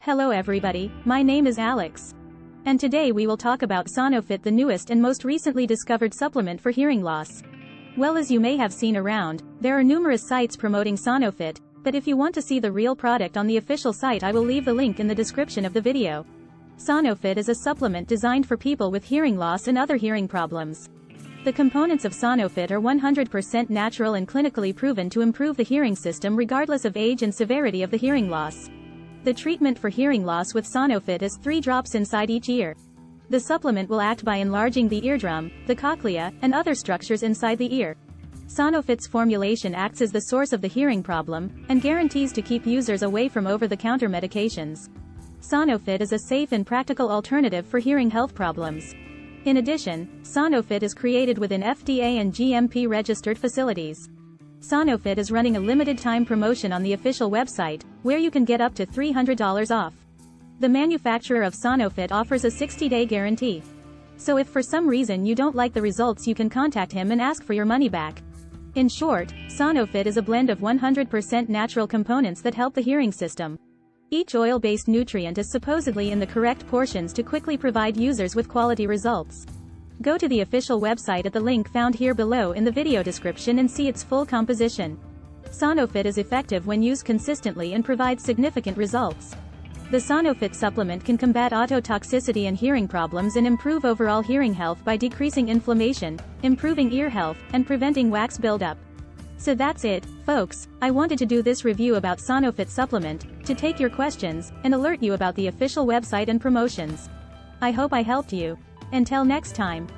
Hello everybody, my name is Alex. And today we will talk about Sonofit, the newest and most recently discovered supplement for hearing loss. Well, as you may have seen around, there are numerous sites promoting Sonofit, but if you want to see the real product on the official site, I will leave the link in the description of the video. Sonofit is a supplement designed for people with hearing loss and other hearing problems. The components of Sonofit are 100% natural and clinically proven to improve the hearing system regardless of age and severity of the hearing loss. The treatment for hearing loss with Sonofit is 3 drops inside each ear. The supplement will act by enlarging the eardrum, the cochlea, and other structures inside the ear. Sonofit's formulation acts as the source of the hearing problem, and guarantees to keep users away from over-the-counter medications. Sonofit is a safe and practical alternative for hearing health problems. In addition, Sonofit is created within FDA and GMP-registered facilities. Sonofit is running a limited-time promotion on the official website, where you can get up to $300 off. The manufacturer of Sonofit offers a 60-day guarantee. So if for some reason you don't like the results, you can contact him and ask for your money back. In short, Sonofit is a blend of 100% natural components that help the hearing system. Each oil-based nutrient is supposedly in the correct portions to quickly provide users with quality results. Go to the official website at the link found here below in the video description and see its full composition. Sonofit is effective when used consistently and provides significant results. The Sonofit supplement can combat ototoxicity and hearing problems and improve overall hearing health by decreasing inflammation, improving ear health, and preventing wax buildup. So that's it, folks. I wanted to do this review about Sonofit supplement, to take your questions, and alert you about the official website and promotions. I hope I helped you. Until next time.